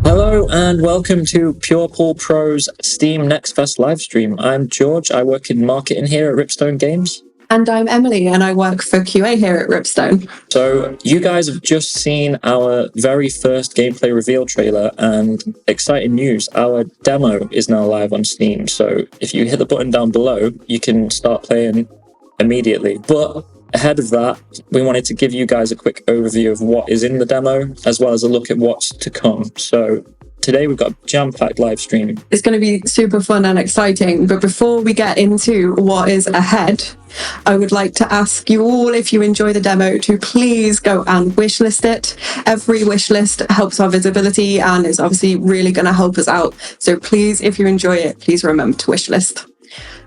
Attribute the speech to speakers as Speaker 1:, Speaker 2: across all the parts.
Speaker 1: Hello and welcome to Pure Pool Pro's Steam Next Fest livestream. I'm George, I work in marketing here at Ripstone Games.
Speaker 2: And I'm Emily, and I work for QA here at Ripstone.
Speaker 1: So you guys have just seen our very first gameplay reveal trailer, and exciting news, our demo is now live on Steam. So if you hit the button down below, you can start playing immediately. But ahead of that, we wanted to give you guys a quick overview of what is in the demo, as well as a look at what's to come. So today we've got a jam-packed live stream.
Speaker 2: It's going to be super fun and exciting, but before we get into what is ahead, I would like to ask you all, if you enjoy the demo, to please go and wishlist it. Every wishlist helps our visibility and is obviously really going to help us out. So please, if you enjoy it, please remember to wishlist.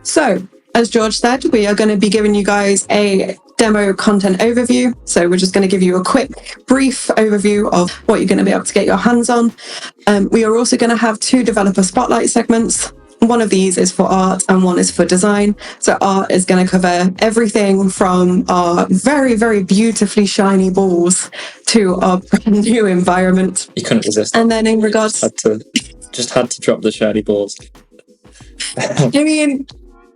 Speaker 2: So, as George said, we are going to be giving you guys a demo content overview. So we're just going to give you a quick, brief overview of what you're going to be able to get your hands on. We are also going to have 2 developer spotlight segments. One of these is for art and one is for design. So art is going to cover everything from our very, very beautifully shiny balls to our brand new environment.
Speaker 1: You couldn't resist.
Speaker 2: And then in regards...
Speaker 1: had to drop the shiny balls.
Speaker 2: I mean,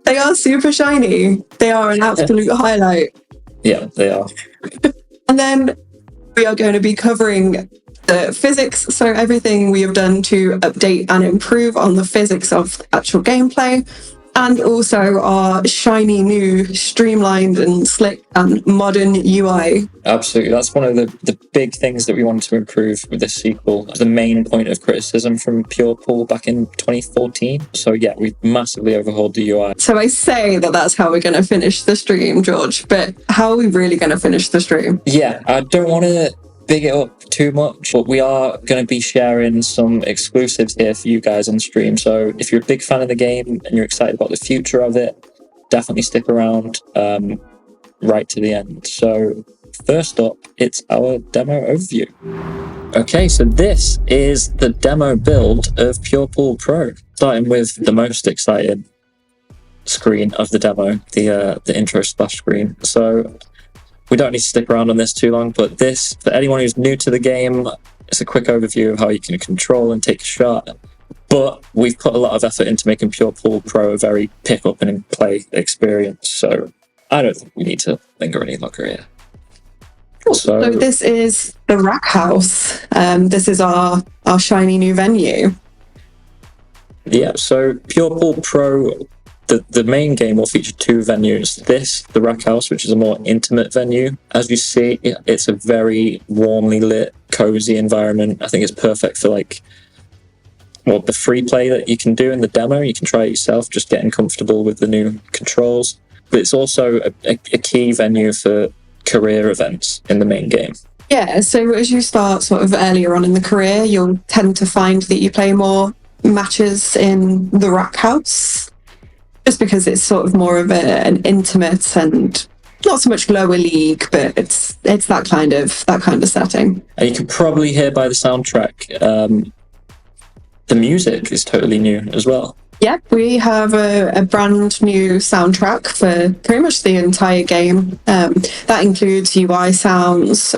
Speaker 2: they are super shiny. They are an absolute highlight.
Speaker 1: Yeah, they are.
Speaker 2: And then we are going to be covering the physics, so everything we have done to update and improve on the physics of the actual gameplay, and also our shiny new streamlined and slick and modern UI.
Speaker 1: Absolutely, that's one of the big things that we wanted to improve with this sequel. The main point of criticism from Pure Pool back in 2014. So yeah, we massively overhauled the UI.
Speaker 2: So I say that that's how we're going to finish the stream, George, but how are we really going to finish the stream?
Speaker 1: Yeah, I don't want to big it up too much, but we are going to be sharing some exclusives here for you guys on stream. So if you're a big fan of the game and you're excited about the future of it, definitely stick around right to the end. So first up, it's our demo overview. Okay, so this is the demo build of Pure Pool Pro, starting with the most exciting screen of the demo, the intro splash screen. So we don't need to stick around on this too long, but this, for anyone who's new to the game, it's a quick overview of how you can control and take a shot. But we've put a lot of effort into making Pure Pool Pro a very pick up and play experience. So I don't think we need to linger any longer here.
Speaker 2: So this is the Rack House. This is our shiny new venue.
Speaker 1: Yeah, so Pure Pool Pro, the main game will feature 2 venues. This, the Rack House, which is a more intimate venue. As you see, it's a very warmly lit, cozy environment. I think it's perfect for the free play that you can do in the demo. You can try it yourself, just getting comfortable with the new controls. But it's also a key venue for career events in the main game.
Speaker 2: Yeah, so as you start sort of earlier on in the career, you'll tend to find that you play more matches in the Rack House, just because it's sort of more of an intimate and not so much lower league, but it's that kind of setting.
Speaker 1: And you can probably hear by the soundtrack, the music is totally new as well.
Speaker 2: Yep, we have a brand new soundtrack for pretty much the entire game. That includes UI sounds,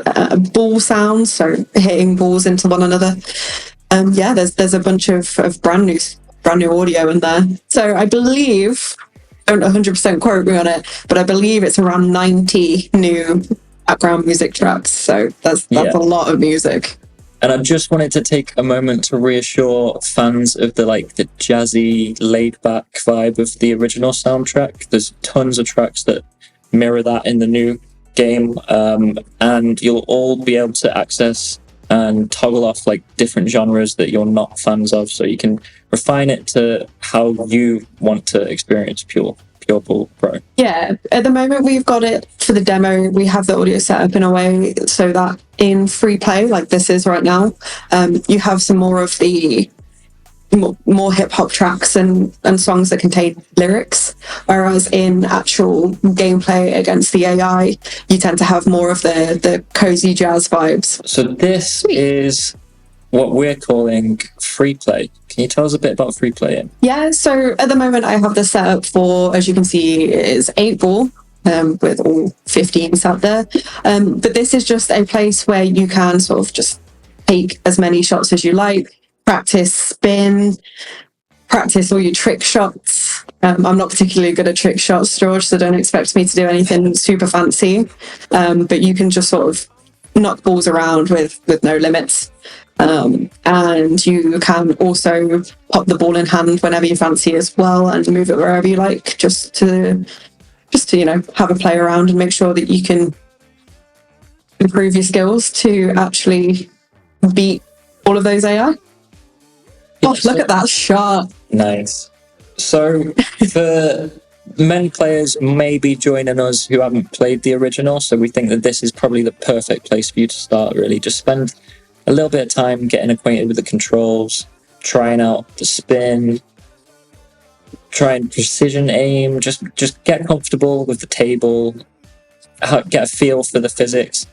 Speaker 2: ball sounds, so hitting balls into one another. There's a bunch of brand new audio in there. So I believe, don't 100% quote me on it, but I believe it's around 90 new background music tracks. So that's a lot of music.
Speaker 1: And I just wanted to take a moment to reassure fans of the jazzy, laid-back vibe of the original soundtrack. There's tons of tracks that mirror that in the new game, and you'll all be able to access and toggle off different genres that you're not fans of, so you can refine it to how you want to experience Pure Ball Pro.
Speaker 2: Yeah, at the moment we've got it for the demo. We have the audio set up in a way so that in free play, like this is right now, you have some more of the more hip hop tracks and songs that contain lyrics, whereas in actual gameplay against the AI, you tend to have more of the cozy jazz vibes.
Speaker 1: So this is what we're calling free play. Can you tell us a bit about free play?
Speaker 2: Yeah, so at the moment I have this set up for, as you can see, is 8 ball. With all 15s out there. But this is just a place where you can sort of just take as many shots as you like, practice spin, practice all your trick shots. I'm not particularly good at trick shots, George, so don't expect me to do anything super fancy. But you can just sort of knock balls around with no limits. And you can also pop the ball in hand whenever you fancy as well and move it wherever you like, just to have a play around and make sure that you can improve your skills to actually beat all of those AI. Oh, look at that shot.
Speaker 1: Nice. So for many players maybe joining us who haven't played the original, so we think that this is probably the perfect place for you to start, really. Just spend a little bit of time getting acquainted with the controls, trying out the spin, try and precision aim, just get comfortable with the table, get a feel for the physics.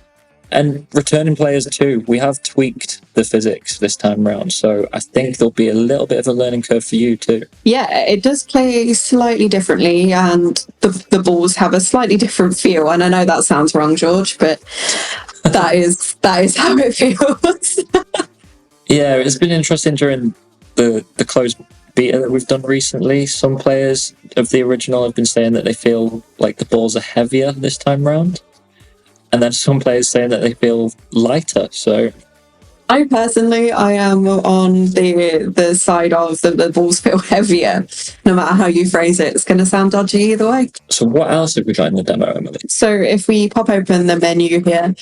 Speaker 1: And returning players too, we have tweaked the physics this time around, so I think there'll be a little bit of a learning curve for you too.
Speaker 2: Yeah, it does play slightly differently, and the balls have a slightly different feel. And I know that sounds wrong, George, but that is how it feels.
Speaker 1: Yeah, it's been interesting during the closed beta that we've done recently. Some players of the original have been saying that they feel like the balls are heavier this time round, and then some players saying that they feel lighter. So I
Speaker 2: am on the side of the balls feel heavier. No matter how you phrase it, it's going to sound dodgy either way.
Speaker 1: So what else have we got in the demo, Emily?
Speaker 2: So if we pop open the menu here,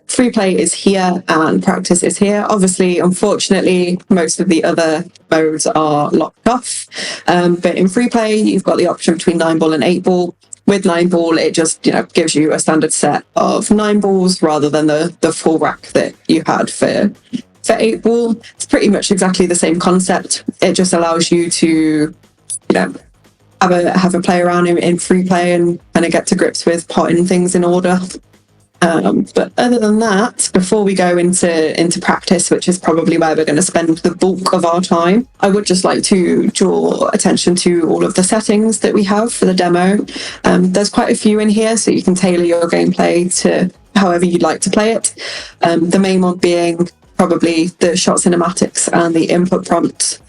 Speaker 2: free play is here and practice is here. Obviously, unfortunately, most of the other modes are locked off. But in free play, you've got the option between 9 ball and 8 ball. With 9 ball, it just gives you a standard set of 9 balls rather than the full rack that you had for 8 ball. It's pretty much exactly the same concept. It just allows you to have a play around in free play and kind of get to grips with potting things in order. But other than that, before we go into practice, which is probably where we're going to spend the bulk of our time, I would just like to draw attention to all of the settings that we have for the demo. There's quite a few in here, so you can tailor your gameplay to however you'd like to play it. The main one being probably the shot cinematics and the input prompt.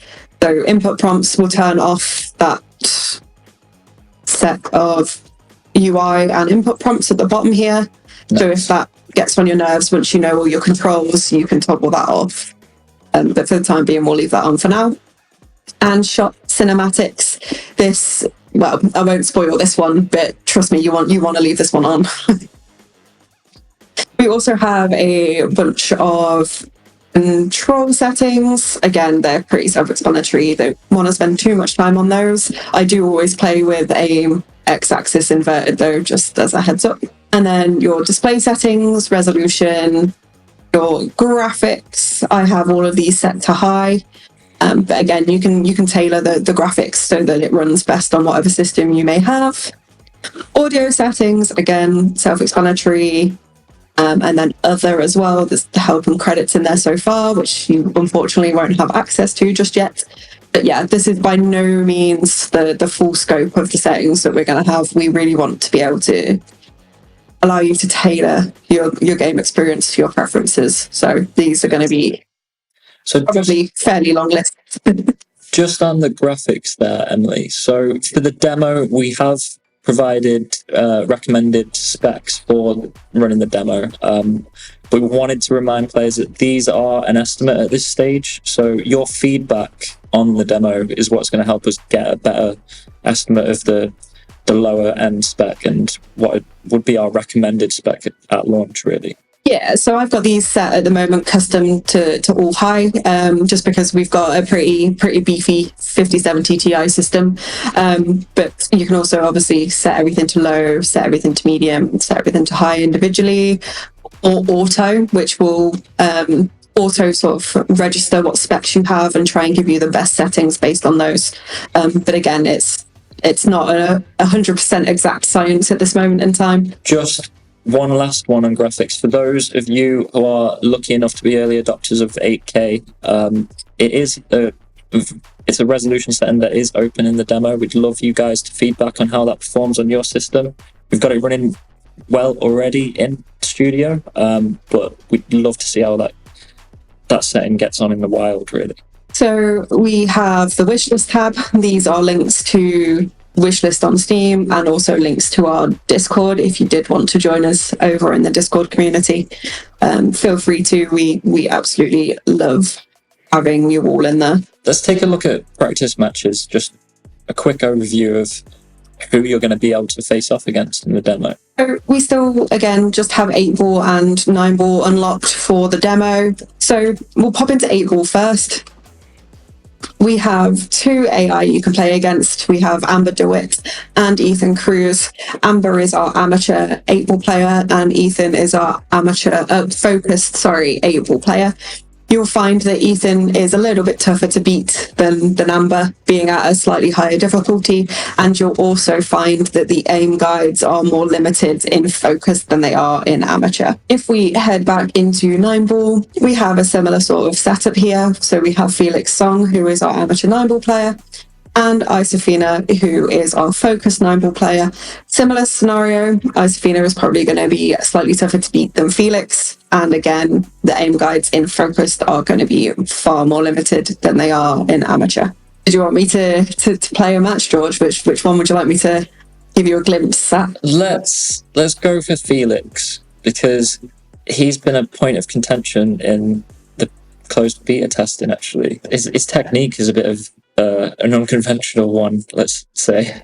Speaker 2: So input prompts will turn off that set of UI and input prompts at the bottom here. Nice. So if that gets on your nerves, once you know all your controls, you can toggle that off. But for the time being, we'll leave that on for now. And shot cinematics. This, well, I won't spoil this one, but trust me, you want to leave this one on. We also have a bunch of control settings. Again, they're pretty self-explanatory. Don't want to spend too much time on those. I do always play with aim x-axis inverted though, just as a heads up. And then your display settings, resolution, your graphics. I have all of these set to high. But again, you can tailor the graphics so that it runs best on whatever system you may have. Audio settings, again, self-explanatory. And then other as well. There's the help and credits in there so far, which you unfortunately won't have access to just yet. But yeah, this is by no means the full scope of the settings that we're going to have. We really want to be able to allow you to tailor your game experience to your preferences. So these are going to be probably fairly long lists.
Speaker 1: Just on the graphics there, Emily. So for the demo, we have provided recommended specs for running the demo. We wanted to remind players that these are an estimate at this stage, so your feedback on the demo is what's going to help us get a better estimate of the lower end spec and what would be our recommended spec at launch, really.
Speaker 2: Yeah, so I've got these set at the moment custom to all high, just because we've got a pretty beefy 5070 Ti system. But you can also obviously set everything to low, set everything to medium, set everything to high individually, or auto, which will auto sort of register what specs you have and try and give you the best settings based on those. But again, it's not a 100% exact science at this moment in time.
Speaker 1: Just one last one on graphics. For those of you who are lucky enough to be early adopters of 8K, it's a resolution setting that is open in the demo. We'd love you guys to feedback on how that performs on your system. We've got it running well already in studio, but we'd love to see how that setting gets on in the wild, really.
Speaker 2: So we have the wishlist tab. These are links to wishlist on Steam and also links to our Discord if you did want to join us over in the Discord community. Feel free to. We absolutely love having you all in there.
Speaker 1: Let's take a look at practice matches. Just a quick overview of who you're going to be able to face off against in the demo.
Speaker 2: So we still, again, just have 8-ball and 9-ball unlocked for the demo. So we'll pop into 8-ball first. We have 2 AI you can play against. We have Amber DeWitt and Ethan Cruz. Amber is our amateur 8-ball player and Ethan is our amateur focused 8-ball player. You'll find that Ethan is a little bit tougher to beat than Amber, being at a slightly higher difficulty, and you'll also find that the aim guides are more limited in focus than they are in amateur. If we head back into 9-ball, we have a similar sort of setup here. So we have Felix Song, who is our amateur 9-ball player, and Isofina, who is our focused 9-ball player. Similar scenario, Isofina is probably going to be slightly tougher to beat than Felix. And again, the aim guides in focused are going to be far more limited than they are in amateur. Did you want me to play a match, George? Which one would you like me to give you a glimpse at?
Speaker 1: Let's go for Felix, because he's been a point of contention in the closed beta testing, actually. His technique is a bit of an unconventional one, let's say.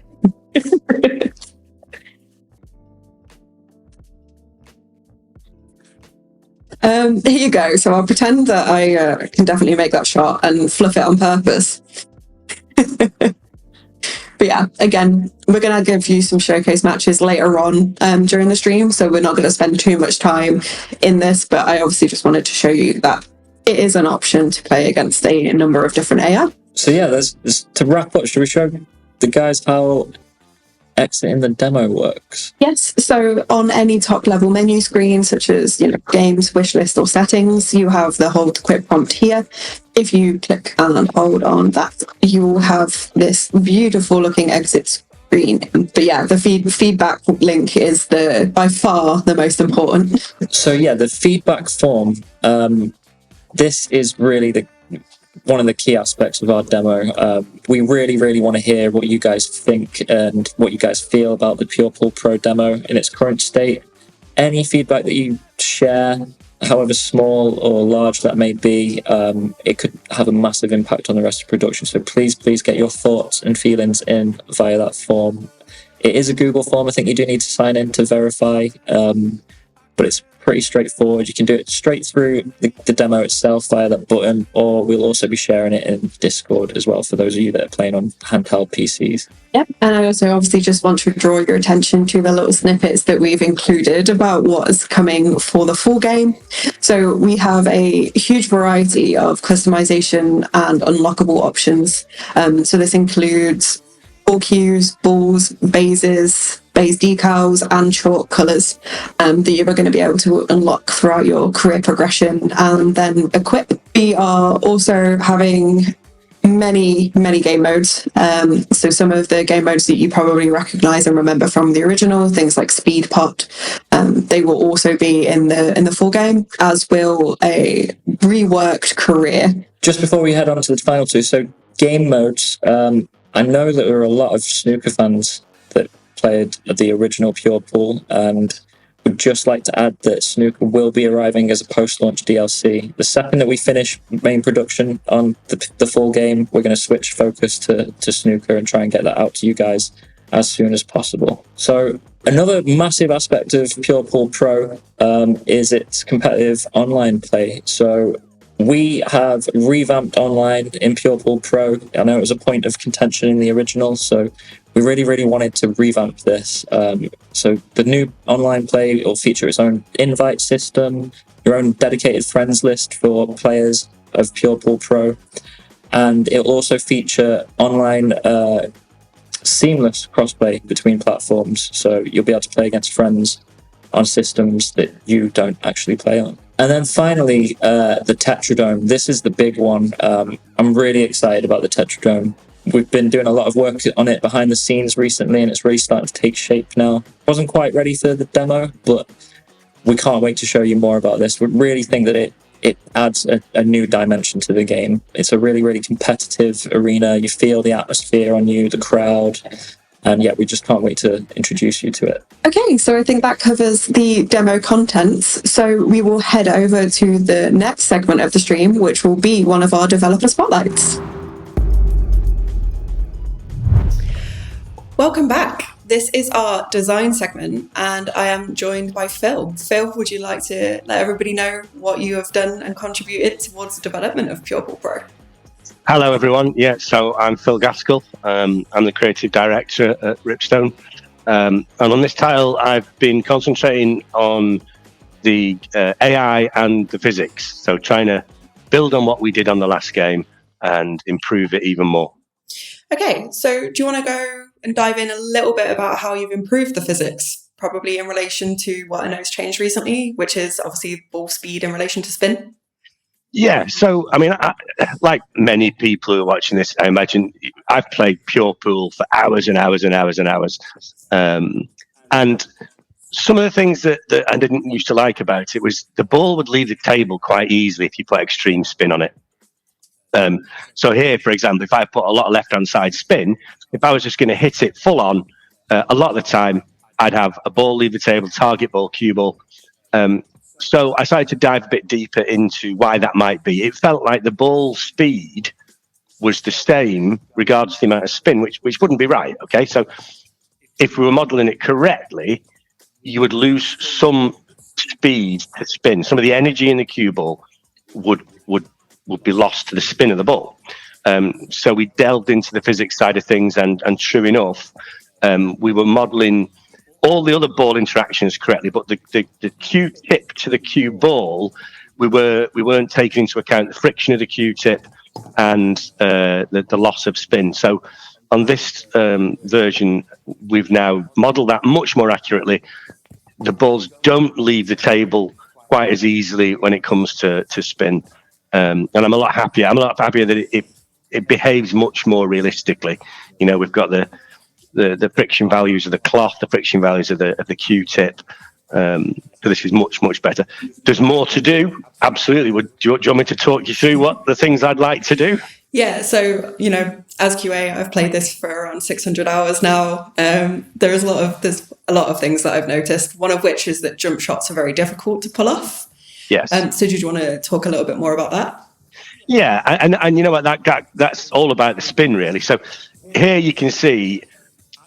Speaker 2: Here you go. So I'll pretend that I can definitely make that shot and fluff it on purpose. But yeah, again, we're going to give you some showcase matches later on during the stream, so we're not going to spend too much time in this, but I obviously just wanted to show you that it is an option to play against a number of different AI.
Speaker 1: So yeah, to wrap up, should we show the guys how exiting the demo works?
Speaker 2: Yes, so on any top level menu screen, such as games, wishlist, or settings, you have the hold to quit prompt here. If you click and hold on that, you will have this beautiful looking exit screen. But yeah, the feedback link is by far the most important.
Speaker 1: So yeah, the feedback form. This is really one of the key aspects of our demo. We really want to hear what you guys think and what you guys feel about the Pure Pool Pro demo in its current state. Any feedback that you share, however small or large that may be, it could have a massive impact on the rest of production. So please get your thoughts and feelings in via that form. It is a Google form. I think you do need to sign in to verify, but it's pretty straightforward. You can do it straight through the demo itself via that button, or we'll also be sharing it in Discord as well for those of you that are playing on handheld PCs.
Speaker 2: Yep, and I also obviously just want to draw your attention to the little snippets that we've included about what is coming for the full game. So we have a huge variety of customization and unlockable options. So this includes ball cues, balls, bases, base decals, and chalk colours that you are going to be able to unlock throughout your career progression and then equip. We are also having many game modes. So some of the game modes that you probably recognise and remember from the original, things like Speed Pot, they will also be in the full game, as will a reworked career.
Speaker 1: Just before we head on to the final two, so game modes, I know that there are a lot of snooker fans that played the original Pure Pool, and would just like to add that Snooker will be arriving as a post-launch DLC. The second that we finish main production on the full game, we're going to switch focus to Snooker and try and get that out to you guys as soon as possible. So another massive aspect of Pure Pool Pro is its competitive online play. So we have revamped online in Pure Pool Pro. I know it was a point of contention in the original, so we really wanted to revamp this. So the new online play will feature its own invite system, your own dedicated friends list for players of Pure Pool Pro, and it will also feature online seamless crossplay between platforms. So you'll be able to play against friends on systems that you don't actually play on. And then finally, the Tetradome. This is the big one. I'm really excited about the Tetradome. We've been doing a lot of work on it behind the scenes recently, and it's really starting to take shape now. Wasn't quite ready for the demo, but we can't wait to show you more about this. We really think that it adds a new dimension to the game. It's a really competitive arena. You feel the atmosphere on you, the crowd, and yeah, we just can't wait to introduce you to it.
Speaker 2: Okay, so I think that covers the demo contents. So we will head over to the next segment of the stream, which will be one of our developer spotlights. Welcome back. This is our design segment, and I am joined by Phil. Phil, would you like to let everybody know what you have done and contributed towards the development of Pure Pool Pro?
Speaker 3: Hello, everyone. Yeah, so I'm Phil Gaskell. I'm the creative director at Ripstone. And on this title, I've been concentrating on the AI and the physics. So trying to build on what we did on the last game and improve it even more.
Speaker 2: Okay, so do you want to go and dive in a little bit about how you've improved the physics, probably in relation to what I know has changed recently, which is obviously ball speed in relation to spin?
Speaker 3: Yeah, so, I mean, like many people who are watching this, I imagine I've played Pure Pool for hours and hours and hours and hours. And some of the things that I didn't used to like about it was the ball would leave the table quite easily if you put extreme spin on it. So here, for example, if I put a lot of left-hand side spin, if I was just going to hit it full on, a lot of the time, I'd have a ball leave the table, target ball, cue ball. So I started to dive a bit deeper into why that might be. It felt like the ball speed was the same regardless of the amount of spin, which wouldn't be right. Okay, so if we were modeling it correctly, you would lose some speed to spin. Some of the energy in the cue ball would be lost to the spin of the ball. So we delved into the physics side of things, and true enough, we were modeling all the other ball interactions correctly, but the cue tip to the cue ball, we weren't taking into account the friction of the cue tip and the loss of spin. So on this version, we've now modeled that much more accurately. The balls don't leave the table quite as easily when it comes to spin, and I'm a lot happier. I'm a lot happier that it behaves much more realistically. You know, we've got the friction values of the cloth, the friction values of the Q-tip. So this is much better. There's more to do. Absolutely. Do you want me to talk you through what the things I'd like to do?
Speaker 2: Yeah. So, you know, as QA, I've played this for around 600 hours now. There's a lot of things that I've noticed. One of which is that jump shots are very difficult to pull off.
Speaker 3: Yes.
Speaker 2: So did you want to talk a little bit more about that?
Speaker 3: Yeah. And you know what, that's all about the spin, really. So here you can see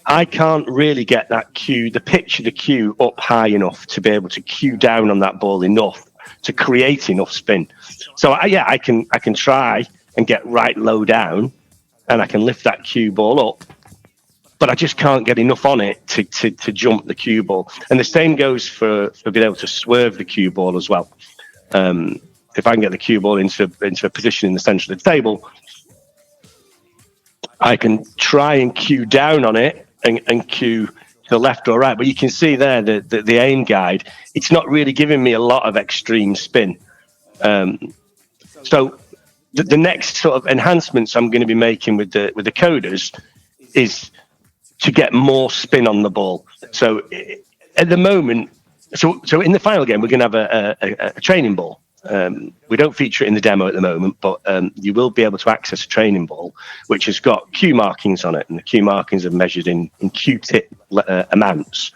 Speaker 3: I can't really get that cue, the pitch of the cue up high enough to be able to cue down on that ball enough to create enough spin. So I can try and get right low down, and I can lift that cue ball up, but I just can't get enough on it to jump the cue ball. And the same goes for being able to swerve the cue ball as well. If I can get the cue ball into a position in the center of the table, I can try and cue down on it and cue to the left or right. But you can see there the aim guide, it's not really giving me a lot of extreme spin. So the next sort of enhancements I'm going to be making with the coders is to get more spin on the ball. So at the moment, so in the final game, we're going to have a training ball. We don't feature it in the demo at the moment, but you will be able to access a training ball which has got cue markings on it, and the cue markings are measured in Q-tip amounts.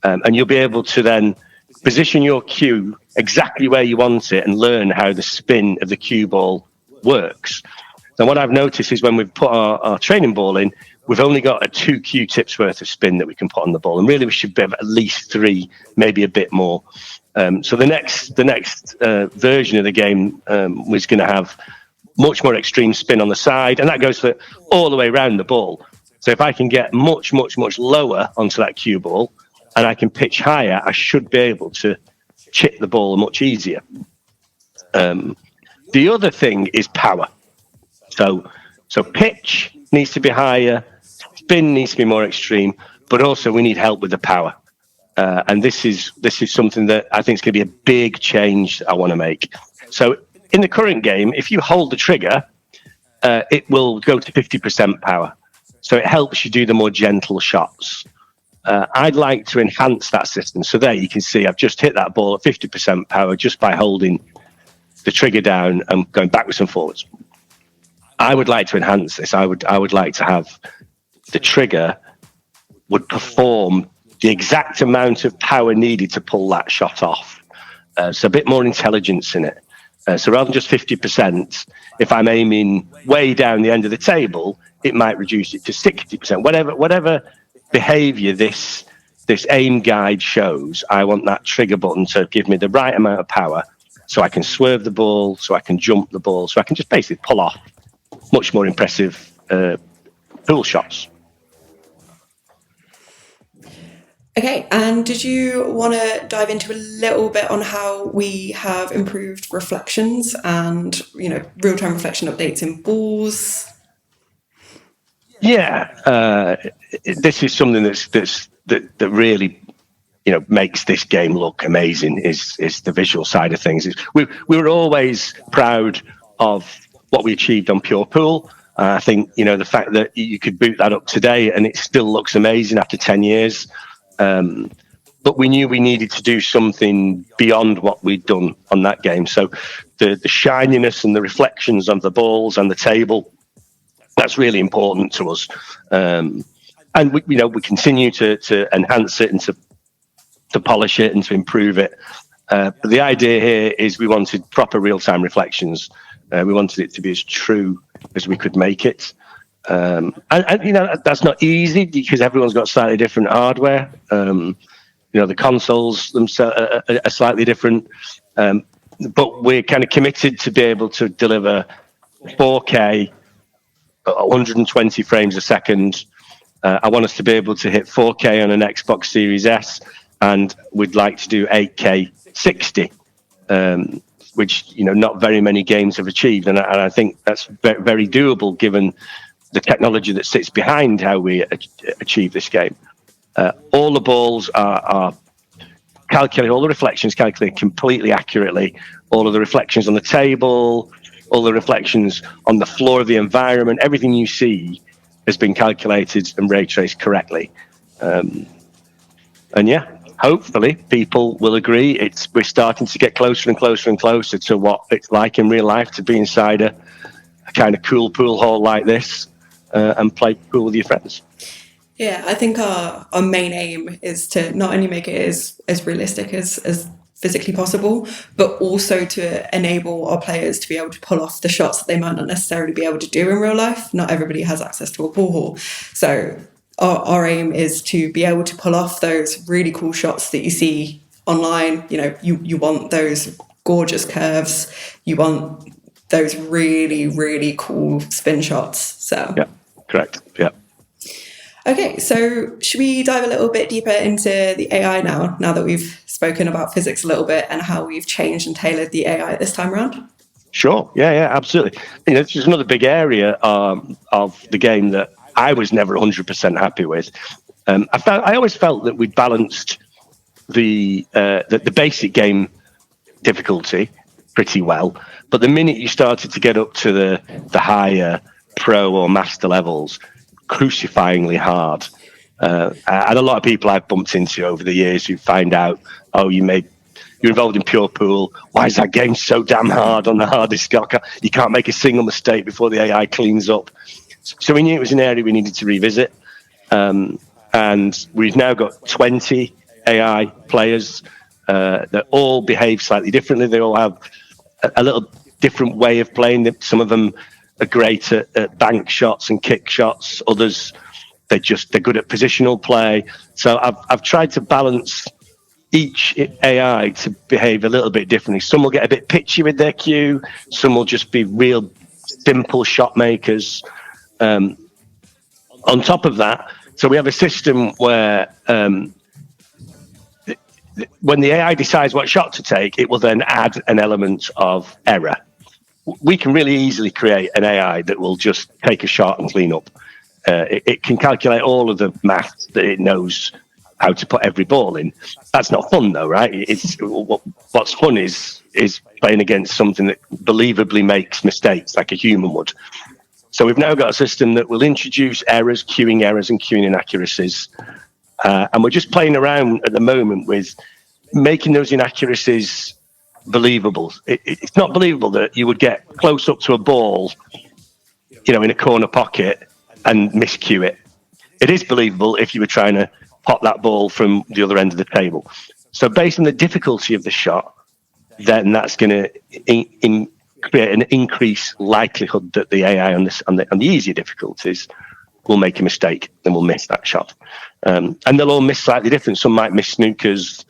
Speaker 3: And you'll be able to then position your cue exactly where you want it and learn how the spin of the cue ball works. And what I've noticed is when we've put our training ball in, we've only got a 2 Q-tips worth of spin that we can put on the ball. And really we should have at least 3, maybe a bit more. So the next version of the game was going to have much more extreme spin on the side. And that goes for all the way around the ball. So if I can get much, much, much lower onto that cue ball, and I can pitch higher, I should be able to chip the ball much easier. The other thing is power. So pitch needs to be higher, spin needs to be more extreme, but also we need help with the power. And this is something that I think is going to be a big change I want to make. So in the current game, if you hold the trigger, it will go to 50% power. So it helps you do the more gentle shots. I'd like to enhance that system. So there you can see I've just hit that ball at 50% power just by holding the trigger down and going backwards and forwards. I would like to enhance this. I would like to have the trigger would perform the exact amount of power needed to pull that shot off. So a bit more intelligence in it. So rather than just 50%, if I'm aiming way down the end of the table, it might reduce it to 60%. Whatever behavior this aim guide shows, I want that trigger button to give me the right amount of power so I can swerve the ball, so I can jump the ball, so I can just basically pull off much more impressive pool shots.
Speaker 2: Okay, and did you want to dive into a little bit on how we have improved reflections and, real-time reflection updates in balls?
Speaker 3: Yeah, this is something that really, makes this game look amazing. Is the visual side of things. We were always proud of what we achieved on Pure Pool. I think the fact that you could boot that up today and it still looks amazing after 10 years. But we knew we needed to do something beyond what we'd done on that game. So the shininess and the reflections of the balls and the table, that's really important to us. And we continue to enhance it and to polish it and to improve it. But the idea here is we wanted proper real-time reflections. We wanted it to be as true as we could make it. And that's not easy because everyone's got slightly different hardware. The consoles themselves are slightly different. But we're kind of committed to be able to deliver 4K, 120 frames a second. I want us to be able to hit 4K on an Xbox Series S, and we'd like to do 8K 60, which not very many games have achieved, and I think that's very, very doable given the technology that sits behind how we achieve this game. All the balls are calculated, all the reflections calculated completely accurately, all of the reflections on the table, all the reflections on the floor of the environment, everything you see has been calculated and ray traced correctly. And yeah, hopefully people will agree we're starting to get closer and closer and closer to what it's like in real life to be inside a kind of cool pool hall like this and play pool with your friends.
Speaker 2: Yeah, I think our main aim is to not only make it as realistic as physically possible, but also to enable our players to be able to pull off the shots that they might not necessarily be able to do in real life. Not everybody has access to a pool hall. So our aim is to be able to pull off those really cool shots that you see online. You want those gorgeous curves. You want those really, really cool spin shots. So
Speaker 3: yeah, correct. Yeah.
Speaker 2: Okay, so should we dive a little bit deeper into the AI now that we've spoken about physics a little bit and how we've changed and tailored the AI this time around?
Speaker 3: Sure. Yeah, absolutely. This is another big area of the game that I was never 100% happy with. I always felt that we'd balanced the basic game difficulty pretty well, but the minute you started to get up to the higher pro or master levels, crucifyingly hard. And a lot of people I've bumped into over the years who find out, you're involved in Pure Pool. Why is that game so damn hard on the hardest? You can't make a single mistake before the AI cleans up. So we knew it was an area we needed to revisit. and we've now got 20 AI players that all behave slightly differently. They all have a little different way of playing. Some of them are great at bank shots and kick shots. Others, they're good at positional play. So I've tried to balance each AI to behave a little bit differently. Some will get a bit pitchy with their cue. Some will just be real simple shot makers. On top of that, so we have a system where when the AI decides what shot to take, it will then add an element of error. We can really easily create an AI that will just take a shot and clean up. It can calculate all of the math that it knows how to put every ball in. That's not fun, though, right? What's fun is playing against something that believably makes mistakes like a human would. So we've now got a system that will introduce errors, queuing errors and queuing inaccuracies. And we're just playing around at the moment with making those inaccuracies believable. It's not believable that you would get close up to a ball, in a corner pocket and miscue it. It is believable if you were trying to pop that ball from the other end of the table. So based on the difficulty of the shot, then that's going to create an increased likelihood that the AI on the easier difficulties will make a mistake and will miss that shot. And they'll all miss slightly different. Some might miss snookers,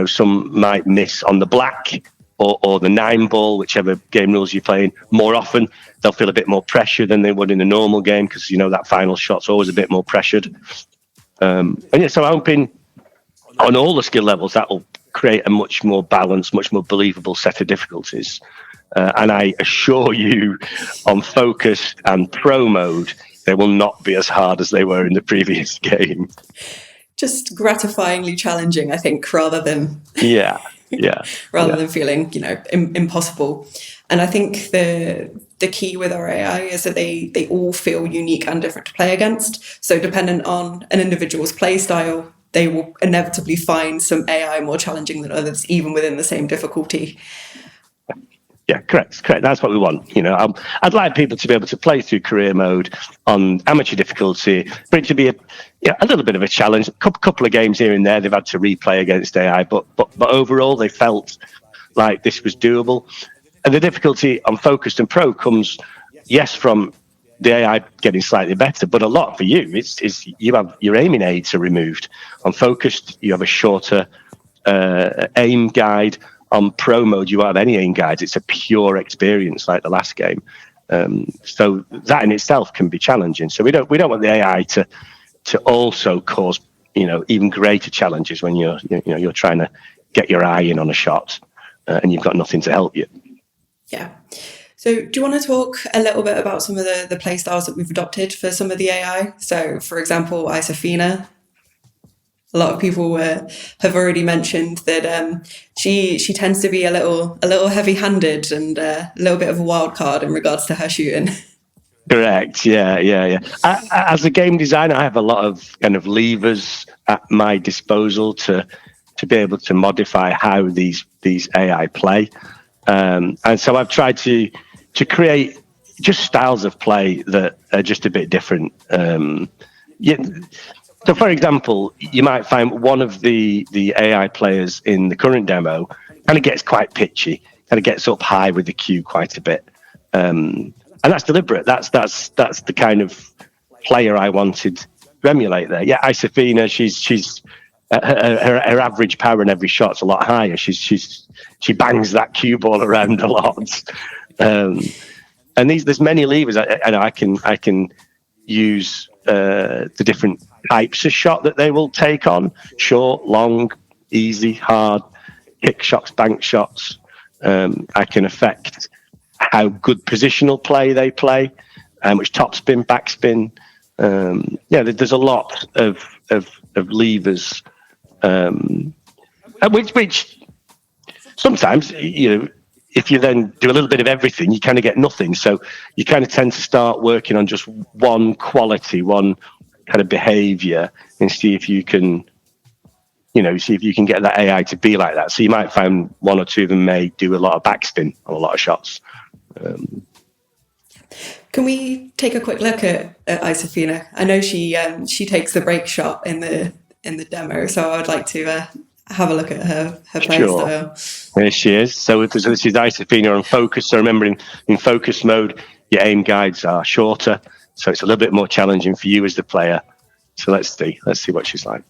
Speaker 3: some might miss on the black or the 9 ball, whichever game rules you're playing. More often, they'll feel a bit more pressure than they would in a normal game because, that final shot's always a bit more pressured. So I'm hoping on all the skill levels that will create a much more balanced, much more believable set of difficulties. And I assure you, on Focused and Pro mode, they will not be as hard as they were in the previous game.
Speaker 2: Just gratifyingly challenging, I think, rather than than feeling, impossible. And I think the key with our AI is that they all feel unique and different to play against. So dependent on an individual's play style, they will inevitably find some AI more challenging than others, even within the same difficulty.
Speaker 3: Yeah, correct. That's what we want. I'd like people to be able to play through career mode on amateur difficulty, for it to be a little bit of a challenge. A couple of games here and there, they've had to replay against AI, but overall, they felt like this was doable. And the difficulty on Focused and Pro comes, yes, from the AI getting slightly better, but a lot for you is you have your aiming aids are removed. On Focused, you have a shorter aim guide. On Pro mode, you won't have any aim guides. It's a pure experience like the last game. So that in itself can be challenging. So we don't want the AI to also cause even greater challenges when you're trying to get your eye in on a shot and you've got nothing to help you.
Speaker 2: Yeah. So do you want to talk a little bit about some of the play styles that we've adopted for some of the AI? So, for example, Isafina. A lot of people have already mentioned that she tends to be a little heavy-handed and a little bit of a wild card in regards to her shooting.
Speaker 3: Correct. Yeah. As a game designer, I have a lot of kind of levers at my disposal to be able to modify how these AI play, and so I've tried to create just styles of play that are just a bit different. So, for example, you might find one of the AI players in the current demo kind of gets quite pitchy, kind of gets up high with the cue quite a bit, and that's deliberate. That's the kind of player I wanted to emulate there. Yeah, Isafina, she's her average power in every shot's a lot higher. She bangs that cue ball around a lot, and there's many levers. I can use the different types of shot that they will take on: short, long, easy, hard, kick shots, bank shots. I can affect how good positional play they play, which topspin, backspin. There's a lot of levers, which sometimes if you then do a little bit of everything, you kind of get nothing. So you kind of tend to start working on just one quality, one kind of behavior, and see if you can get that AI to be like that. So you might find one or two of them may do a lot of backspin on a lot of shots.
Speaker 2: Can we take a quick look at Isofina? I know she takes the break shot in the demo, so I'd like to have a look at her play style.
Speaker 3: There she is. So this is Isofina on focus. So remember, in focus mode, your aim guides are shorter, so it's a little bit more challenging for you as the player. So let's see what she's like.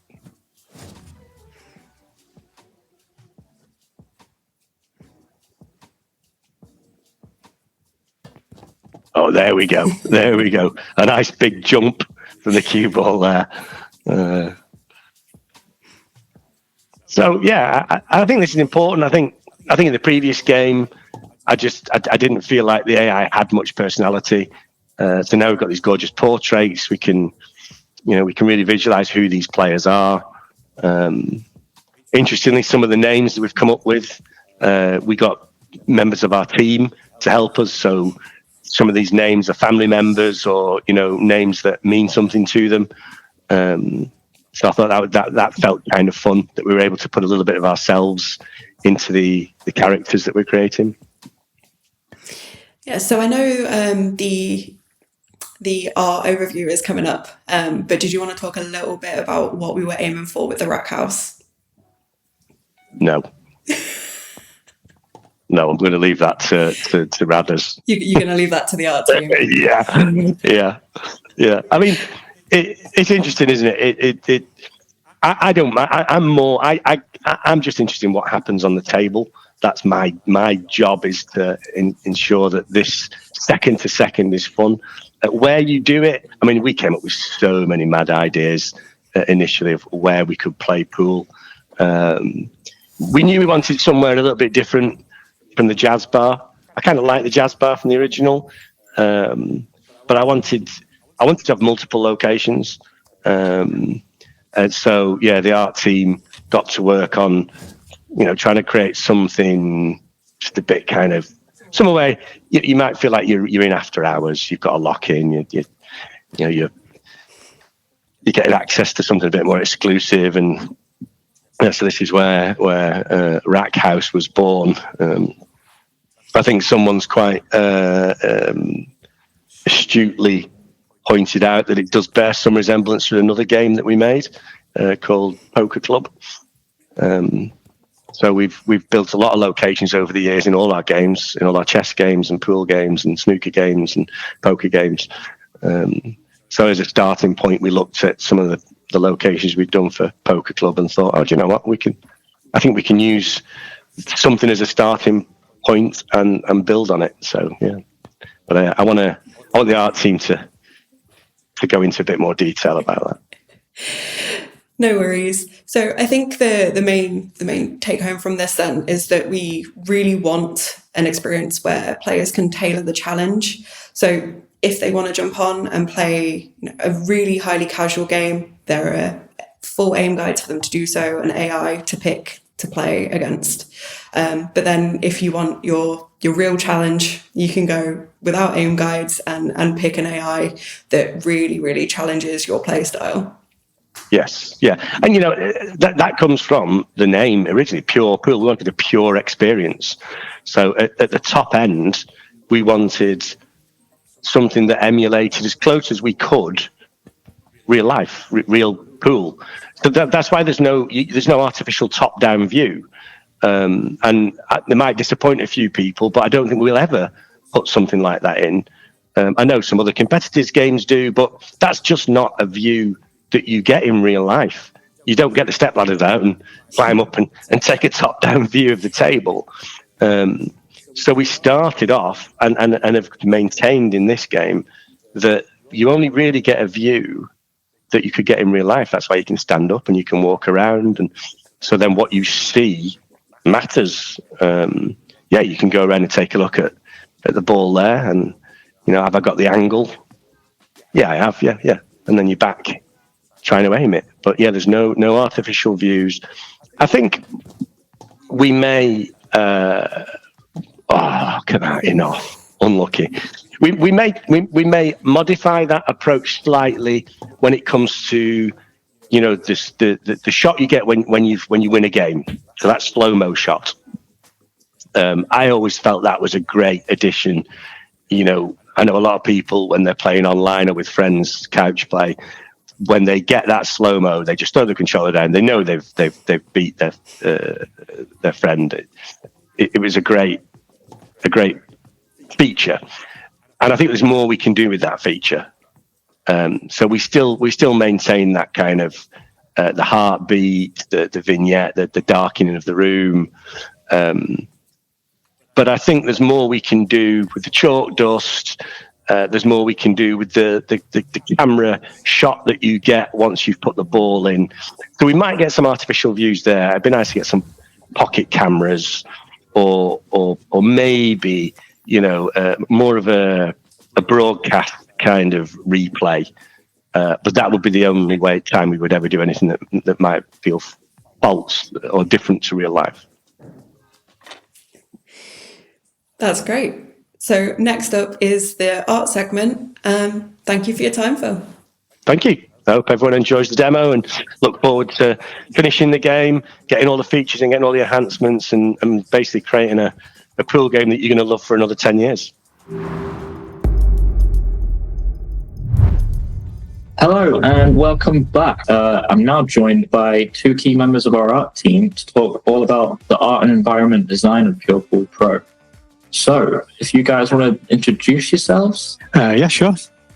Speaker 3: Oh, there we go. There we go. A nice big jump from the cue ball there. So yeah, I think this is important. I think in the previous game, I didn't feel like the AI had much personality. So now we've got these gorgeous portraits. We can really visualize who these players are. Interestingly, some of the names that we've come up with, we got members of our team to help us. So some of these names are family members, or names that mean something to them. So I thought that felt kind of fun, that we were able to put a little bit of ourselves into the characters that we're creating.
Speaker 2: Yeah, so I know the art overview is coming up, but did you want to talk a little bit about what we were aiming for with the Rock House?
Speaker 3: No. No, I'm going to leave that to Raders.
Speaker 2: You're going to leave that to the art team?
Speaker 3: Yeah. I mean, it's interesting, isn't it? I don't. I'm just interested in what happens on the table. That's my job, is to ensure that this second to second is fun. Where you do it, I mean, we came up with so many mad ideas initially of where we could play pool. We knew we wanted somewhere a little bit different from the jazz bar. I kind of like the jazz bar from the original, but I wanted to have multiple locations. And so, yeah, the art team got to work on, trying to create something just a bit kind of somewhere where you might feel like you're in after hours. You've got a lock in. You're getting access to something a bit more exclusive, and so this is where Rack House was born. I think someone's quite astutely pointed out that it does bear some resemblance to another game that we made called Poker Club. So we've built a lot of locations over the years in all our games, in all our chess games and pool games and snooker games and poker games. So as a starting point, we looked at some of the locations we'd done for Poker Club and thought, oh, do you know what? I think we can use something as a starting point and build on it. So yeah, but I want the art team to go into a bit more detail about that.
Speaker 2: No worries. So I think the main take home from this then is that we really want an experience where players can tailor the challenge. So if they want to jump on and play a really highly casual game, there are full aim guides for them to do so, and AI to pick to play against. But then if you want your real challenge, you can go without aim guides and pick an AI that really, really challenges your play style.
Speaker 3: Yes, yeah. And, that comes from the name originally, Pure Pool. We wanted a pure experience. So at the top end, we wanted something that emulated as close as we could real life, real pool. So that's why there's no artificial top-down view. And they might disappoint a few people, but I don't think we'll ever put something like that in. I know some other competitors' games do, but that's just not a view that you get in real life. You don't get the step ladders out and climb up and take a top-down view of the table. So we started off and have maintained in this game that you only really get a view that you could get in real life. That's why you can stand up and you can walk around. And so then what you see matters. You can go around and take a look at the ball there and, have I got the angle? Yeah, I have. Yeah. And then you're back trying to aim it. But yeah, there's no artificial views. I think we may unlucky. We may modify that approach slightly when it comes to the shot you get when you win a game. So that slow-mo shot. I always felt that was a great addition. I know a lot of people, when they're playing online or with friends, couch play, when they get that slow-mo, they just throw the controller down. They know they've beat their friend. It was a great feature, and I think there's more we can do with that feature. So we still maintain that kind of the heartbeat, the vignette, the darkening of the room. But I think there's more we can do with the chalk dust. There's more we can do with the camera shot that you get once you've put the ball in. So we might get some artificial views there. It'd be nice to get some pocket cameras, or maybe more of a broadcast kind of replay. But that would be the only time we would ever do anything that might feel false or different to real life.
Speaker 2: That's great. So next up is the art segment. Thank you for your time, Phil.
Speaker 3: Thank you. I hope everyone enjoys the demo and look forward to finishing the game, getting all the features and getting all the enhancements, and basically creating a cool game that you're going to love for another 10 years.
Speaker 1: Hello and welcome back. I'm now joined by two key members of our art team to talk all about the art and environment design of Pure Pool Pro. So, if you guys want to introduce yourselves?
Speaker 4: Yeah, sure.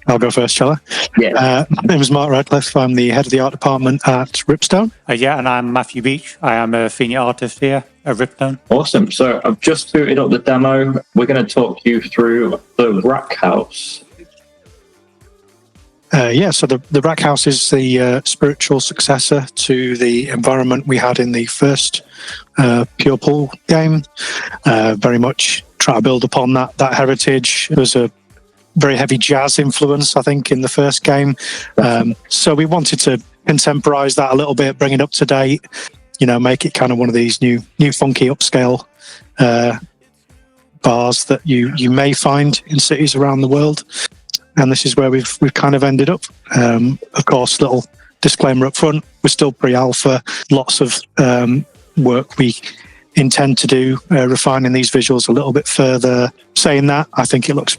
Speaker 4: I'll go first, shall I?
Speaker 1: Yeah.
Speaker 4: My name is Mark Radcliffe. I'm the head of the art department at Ripstone.
Speaker 5: Yeah, and I'm Matthew Beach. I am a senior artist here at Ripstone.
Speaker 1: Awesome. So, I've just booted up the demo. We're going to talk you through the rack house.
Speaker 4: So the rack house is the spiritual successor to the environment we had in the first Pure Pool game. Very much try to build upon that heritage. There was a very heavy jazz influence, I think, in the first game. So we wanted to contemporize that a little bit, bring it up to date, make it kind of one of these new funky upscale bars that you may find in cities around the world. And this is where we've kind of ended up. Of course, little disclaimer up front, we're still pre-alpha. Lots of work we intend to do, refining these visuals a little bit further. Saying that, I think it looks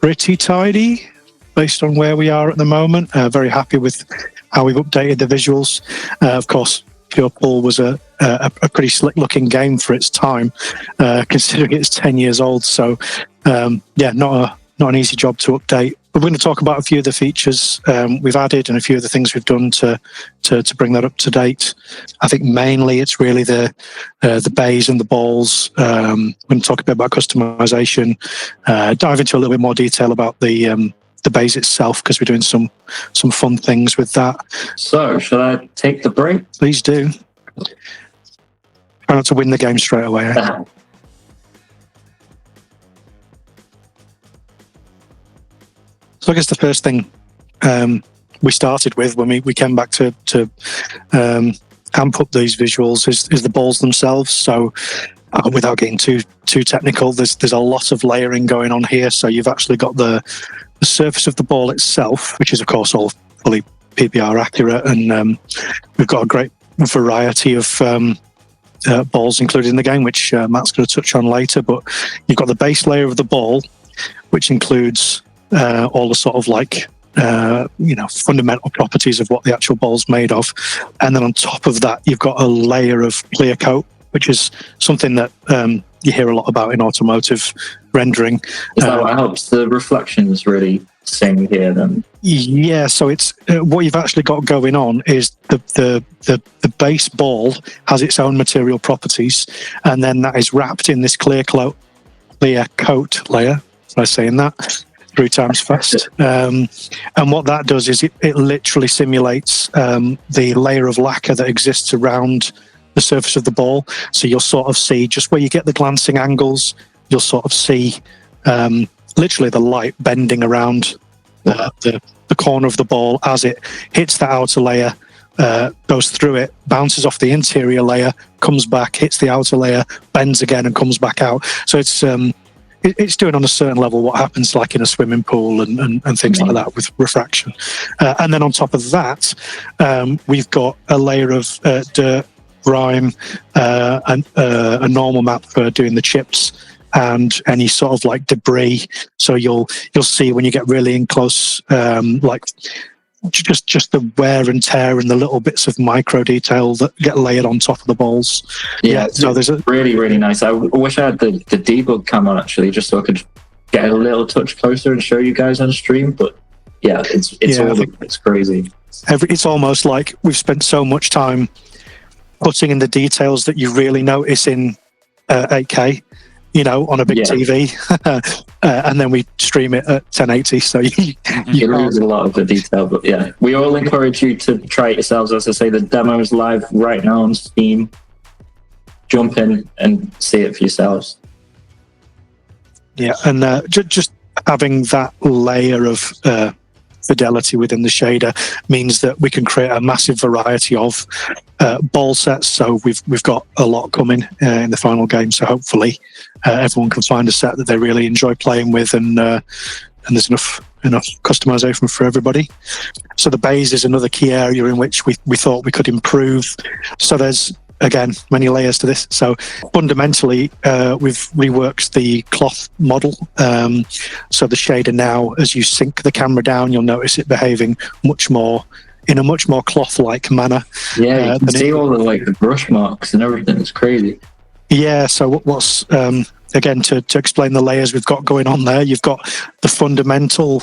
Speaker 4: pretty tidy based on where we are at the moment. Very happy with how we've updated the visuals. Of course, Pure Pool was a pretty slick-looking game for its time, considering it's 10 years old. So, not an easy job to update. We're going to talk about a few of the features we've added and a few of the things we've done to bring that up to date. I think mainly it's really the bays and the balls. We're going to talk a bit about customization, dive into a little bit more detail about the bays itself, because we're doing some fun things with that.
Speaker 1: So, shall I take the break?
Speaker 4: Please do. Try not to win the game straight away. Eh? So I guess the first thing we started with when we came back to amp up these visuals is the balls themselves. So without getting too technical, there's a lot of layering going on here. So you've actually got the surface of the ball itself, which is of course all fully PBR accurate, and we've got a great variety of balls included in the game, which Matt's going to touch on later. But you've got the base layer of the ball, which includes all the sort of fundamental properties of what the actual ball's made of. And then on top of that, you've got a layer of clear coat, which is something that you hear a lot about in automotive rendering.
Speaker 1: Is that what helps the reflections really sing here then?
Speaker 4: Yeah, so it's what you've actually got going on is the base ball has its own material properties, and then that is wrapped in this clear coat layer. Am I saying that 3 times fast? And what that does is it literally simulates the layer of lacquer that exists around the surface of the ball. So you'll sort of see just where you get the glancing angles, you'll sort of see literally the light bending around the corner of the ball as it hits the outer layer, goes through it, bounces off the interior layer, comes back, hits the outer layer, bends again and comes back out. So it's doing on a certain level what happens like in a swimming pool and things like that with refraction. And then on top of that, we've got a layer of dirt, grime, and a normal map for doing the chips, and any sort of like debris. So you'll see when you get really in close, like just the wear and tear and the little bits of micro detail that get layered on top of the balls.
Speaker 1: Yeah,
Speaker 4: So there's a
Speaker 1: really, really nice. I wish I had the debug camera actually, just so I could get a little touch closer and show you guys on stream. But yeah, it's crazy.
Speaker 4: It's almost like we've spent so much time putting in the details that you really notice in 8K, on a big TV, and then we stream it at 1080. So you
Speaker 1: lose a lot of the detail, but yeah, we all encourage you to try it yourselves. As I say, the demo is live right now on Steam. Jump in and see it for yourselves.
Speaker 4: Yeah, and just having that layer of fidelity within the shader means that we can create a massive variety of ball sets. So we've got a lot coming in the final game. So hopefully everyone can find a set that they really enjoy playing with, and there's enough customization for everybody. So the bays is another key area in which we thought we could improve. So there's, again, many layers to this. So fundamentally, we've reworked the cloth model. So the shader now, as you sink the camera down, you'll notice it behaving in a much more cloth-like manner.
Speaker 1: Yeah, you can see all the brush marks and everything. It's crazy.
Speaker 4: Yeah. So what's again, to explain the layers we've got going on there, you've got the fundamental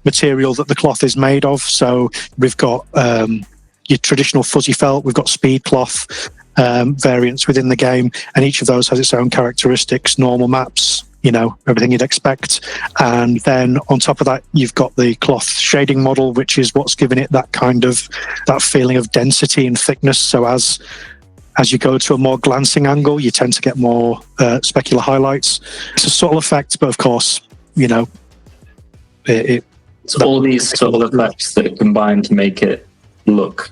Speaker 4: material that the cloth is made of. So we've got your traditional fuzzy felt, we've got speed cloth variants within the game, and each of those has its own characteristics, normal maps, everything you'd expect. And then on top of that, you've got the cloth shading model, which is what's giving it that feeling of density and thickness. So as you go to a more glancing angle, you tend to get more specular highlights. It's a subtle effect, but of course,
Speaker 1: it's all these subtle effects that combine to make it look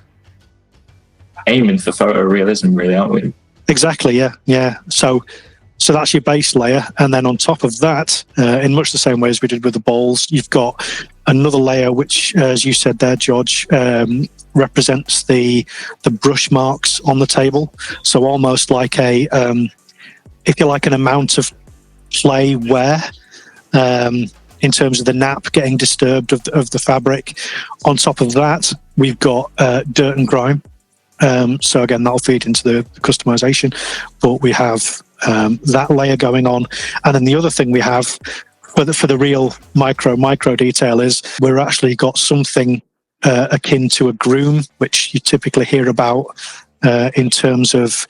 Speaker 1: aiming for photorealism, really, aren't we?
Speaker 4: Exactly, yeah. So that's your base layer, and then on top of that, in much the same way as we did with the balls, you've got another layer which, as you said there, George, represents the brush marks on the table. So almost like if you like, an amount of play wear in terms of the nap getting disturbed of the fabric. On top of that, we've got dirt and grime. So again, that'll feed into the customization, but we have that layer going on. And then the other thing we have for the real micro detail is we're actually got something akin to a groom, which you typically hear about in terms of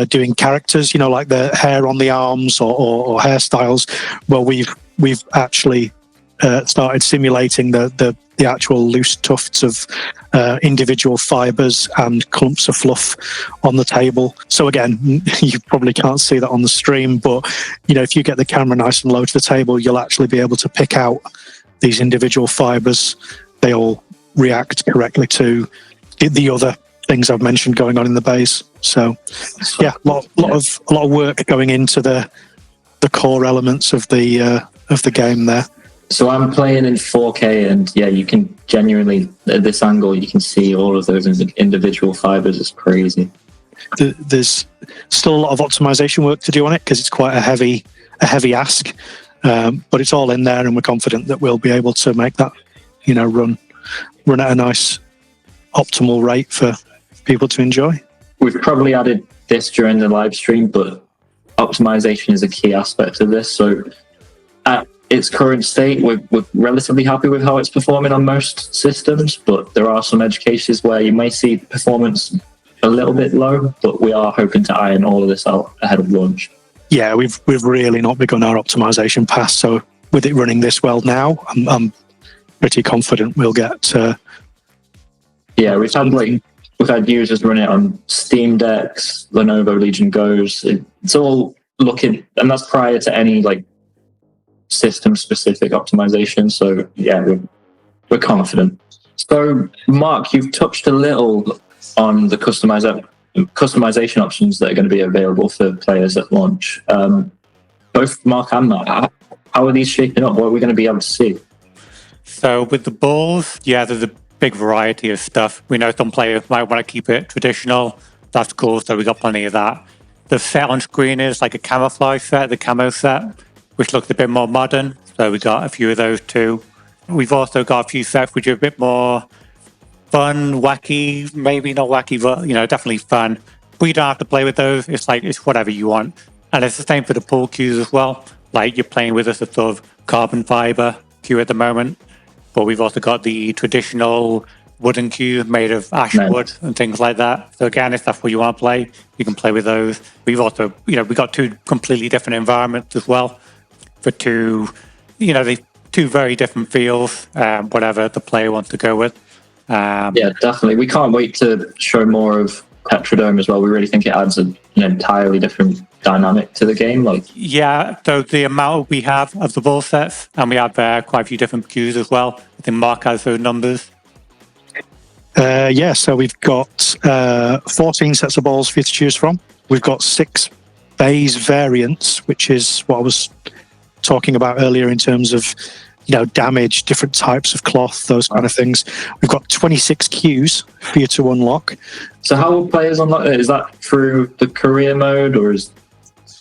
Speaker 4: doing characters, like the hair on the arms or hairstyles. Well, we've actually started simulating the actual loose tufts of individual fibers and clumps of fluff on the table. So again, you probably can't see that on the stream, but if you get the camera nice and low to the table, you'll actually be able to pick out these individual fibers. They all react correctly to the other things I've mentioned going on in the bays. So yeah, a lot of work going into the core elements of the game there.
Speaker 1: So I'm playing in 4K, and yeah, you can genuinely, at this angle, you can see all of those individual fibers. It's crazy.
Speaker 4: There's still a lot of optimization work to do on it because it's quite a heavy ask, but it's all in there, and we're confident that we'll be able to make that, run at a nice optimal rate for people to enjoy.
Speaker 1: We've probably added this during the live stream, but optimization is a key aspect of this. So at its current state, we're relatively happy with how it's performing on most systems, but there are some edge cases where you may see performance a little bit low, but we are hoping to iron all of this out ahead of launch.
Speaker 4: Yeah, we've really not begun our optimization path, so with it running this well now, I'm pretty confident we'll get.
Speaker 1: Yeah, we've had users run it on Steam Decks, Lenovo Legion Go's. It's all looking, and that's prior to any system-specific optimization. So yeah, we're confident. So Mark, you've touched a little on the customization options that are going to be available for players at launch. Both Mark and Matt, how are these shaping up? What are we going to be able to see?
Speaker 5: So with the balls, yeah, there's a big variety of stuff. We know some players might want to keep it traditional. That's cool. So we got plenty of that. The set on screen is like a camouflage set, the camo set, which looks a bit more modern. So we got a few of those too. We've also got a few sets which are a bit more fun, wacky, maybe not wacky, but definitely fun. But you don't have to play with those. It's whatever you want. And it's the same for the pool cues as well. Like you're playing with a sort of carbon fiber cue at the moment. But we've also got the traditional wooden cue made of ash wood and things like that. So again, if that's what you want to play, you can play with those. We've also, we got two completely different environments as well for two very different feels, whatever the player wants to go with.
Speaker 1: Yeah, definitely. We can't wait to show more of Petrodome as well. We really think it adds an entirely different dynamic to the game.
Speaker 5: So the amount we have of the ball sets, and we have quite a few different cues as well. I think Mark has those numbers.
Speaker 4: So we've got 14 sets of balls for you to choose from. We've got 6 bays variants, which is what I was talking about earlier in terms of damage, different types of cloth, those kind of things. We've got 26 cues for you to unlock.
Speaker 1: So how will players unlock it? Is that through the career mode, or is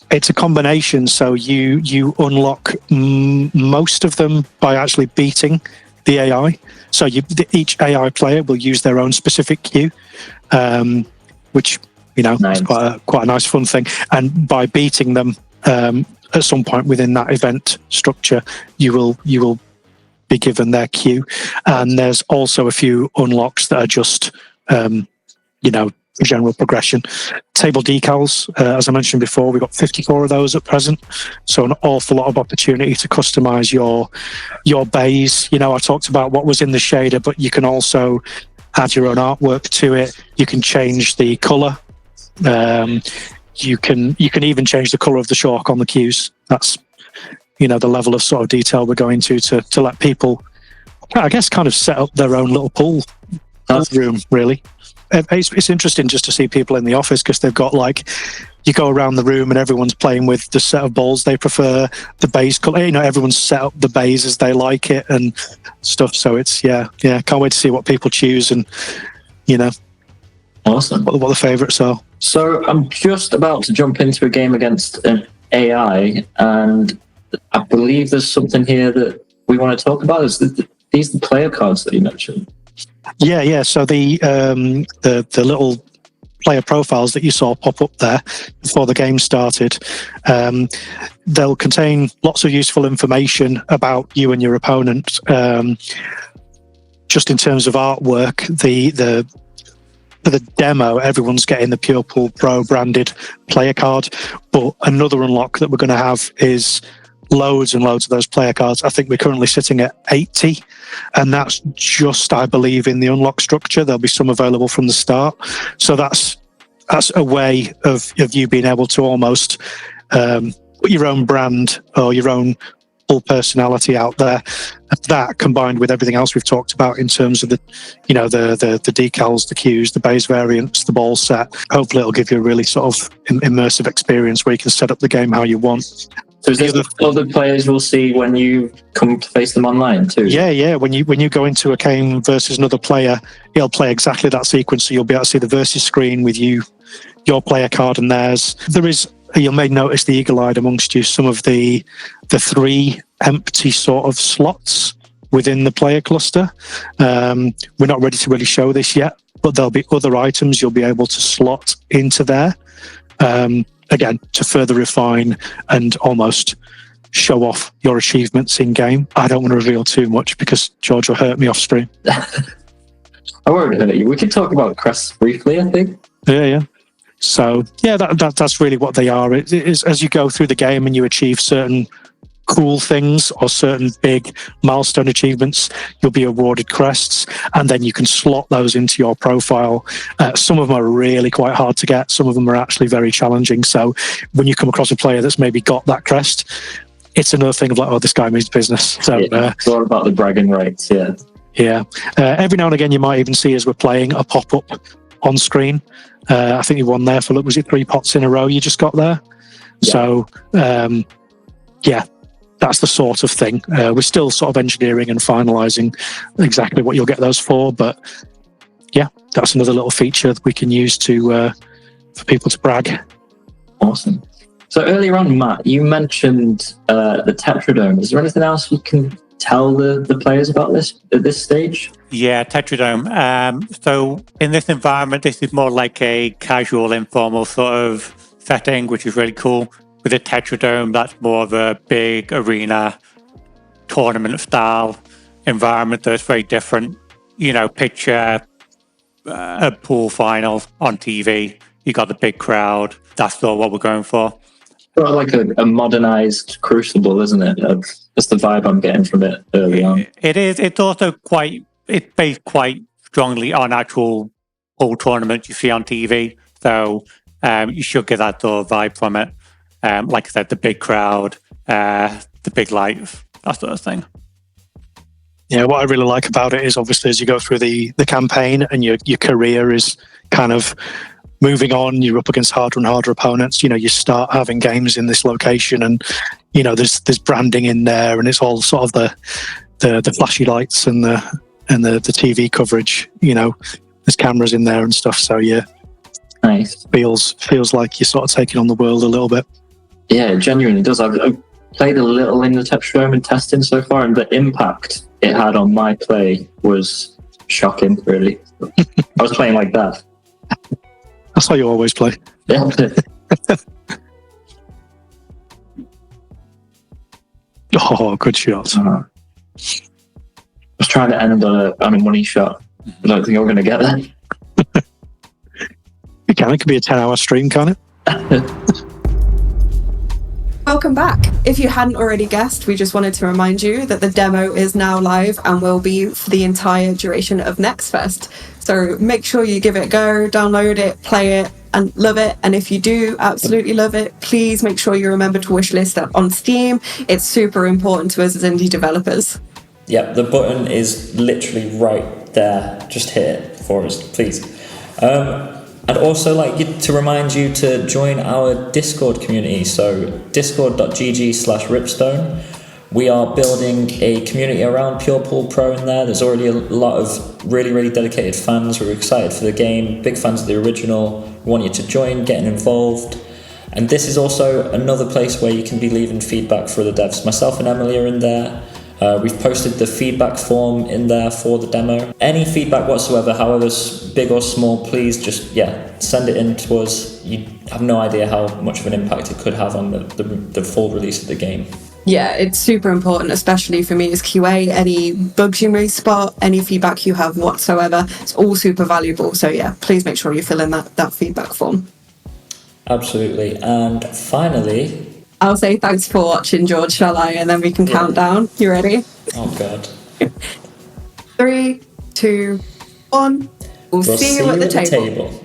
Speaker 4: it's a combination? So you unlock most of them by actually beating the AI. So each AI player will use their own specific cue, which
Speaker 1: nice.
Speaker 4: is quite a nice fun thing. And by beating them at some point within that event structure, you will be given their cue. And there's also a few unlocks that are just general progression. Table decals, as I mentioned before, we've got 54 of those at present, so an awful lot of opportunity to customize your bays. I talked about what was in the shader, but you can also add your own artwork to it. You can change the color. You can even change the color of the chalk on the cues. That's the level of sort of detail we're going to let people, I guess, kind of set up their own little pool room, really. It's interesting just to see people in the office, because they've got you go around the room and everyone's playing with the set of balls they prefer, the bays color. Everyone's set up the bays as they like it and stuff. So it's can't wait to see what people choose and
Speaker 1: awesome.
Speaker 4: What the favourites are.
Speaker 1: So I'm just about to jump into a game against an AI, and I believe there's something here that we want to talk about. These the player cards that you mentioned?
Speaker 4: Yeah. So the little player profiles that you saw pop up there before the game started, they'll contain lots of useful information about you and your opponent. Just in terms of artwork, for the demo, everyone's getting the Pure Pool Pro branded player card, but another unlock that we're going to have is loads and loads of those player cards. I think we're currently sitting at 80, and that's just, I believe, in the unlock structure. There'll be some available from the start. So that's a way of you being able to almost put your own brand or your own full personality out there. That combined with everything else we've talked about in terms of the decals, the cues, the base variants, the ball set, hopefully it'll give you a really sort of immersive experience where you can set up the game how you want.
Speaker 1: So is this other players will see when you come to face them online too?
Speaker 4: Yeah. When you go into a game versus another player, it'll play exactly that sequence. So you'll be able to see the versus screen with your player card and theirs. You may notice the eagle-eyed amongst you, some of the 3 empty sort of slots within the player cluster. We're not ready to really show this yet, but there'll be other items you'll be able to slot into there. Again, to further refine and almost show off your achievements in game. I don't want to reveal too much because George will hurt me off stream.
Speaker 1: I won't hurt you. We can talk about crests briefly, I think.
Speaker 4: Yeah. So that's really what they are. It is, as you go through the game and you achieve certain cool things or certain big milestone achievements, you'll be awarded crests, and then you can slot those into your profile. Some of them are really quite hard to get. Some of them are actually very challenging. So when you come across a player that's maybe got that crest, it's another thing of this guy means business. So
Speaker 1: it's all about the bragging rights.
Speaker 4: Yeah. Every now and again, you might even see as we're playing a pop-up on screen. I think you won there for, was it 3 pots in a row you just got there? Yeah. So, that's the sort of thing. We're still sort of engineering and finalising exactly what you'll get those for, but that's another little feature that we can use for people to brag.
Speaker 1: Awesome. So earlier on, Matt, you mentioned the Tetradome. Is there anything else you can tell the players about this at this stage?
Speaker 5: Yeah, Tetradome. So in this environment, this is more like a casual, informal sort of setting, which is really cool. With a Tetradome, that's more of a big arena tournament style environment that's very different. You know, picture a pool final on TV. You got the big crowd. That's sort of what we're going for.
Speaker 1: Sort of like a modernized Crucible, isn't it? That's the vibe I'm getting from it early on.
Speaker 5: It is. It's also it's based quite strongly on actual pool tournaments you see on TV. So you should get that sort of vibe from it. Like I said, the big crowd, the big lights, that sort of thing.
Speaker 4: Yeah, what I really like about it is obviously as you go through the campaign and your career is kind of moving on, you're up against harder and harder opponents. You know, you start having games in this location, and you know there's branding in there, and it's all sort of the flashy lights and the TV coverage. You know, there's cameras in there and stuff. So yeah,
Speaker 1: nice.
Speaker 4: Feels like you're sort of taking on the world a little bit.
Speaker 1: Yeah, it genuinely does. I've played a little in the Tetradome and testing so far, and the impact it had on my play was shocking, really. I was playing like that.
Speaker 4: That's how you always play.
Speaker 1: Yeah.
Speaker 4: Oh, good shot.
Speaker 1: I was trying to end on a money shot. I don't think I'm going to get that.
Speaker 4: It could be a 10-hour stream, can't it?
Speaker 2: Welcome back. If you hadn't already guessed, we just wanted to remind you that the demo is now live and will be for the entire duration of Next Fest. So make sure you give it a go, download it, play it, and love it. And if you do absolutely love it, please make sure you remember to wishlist it on Steam. It's super important to us as indie developers.
Speaker 1: Yeah, the button is literally right there. Just hit it for us, please. I'd also like to remind you to join our Discord community. So discord.gg/Ripstone. We are building a community around Pure Pool Pro in there. There's already a lot of really, really dedicated fans who are excited for the game, big fans of the original, want you to join, getting involved. And this is also another place where you can be leaving feedback for the devs. Myself and Emily are in there. We've posted the feedback form in there for the demo. Any feedback whatsoever, however big or small, please just, send it in to us. You have no idea how much of an impact it could have on the full release of the game.
Speaker 2: Yeah, it's super important, especially for me as QA. Any bugs you may spot, any feedback you have whatsoever, it's all super valuable. So yeah, please make sure you fill in that feedback form.
Speaker 1: Absolutely. And finally,
Speaker 2: I'll say thanks for watching, George, shall I? And then we can count down. You ready?
Speaker 1: Oh, God.
Speaker 2: 3, 2, 1. We'll see you at the table.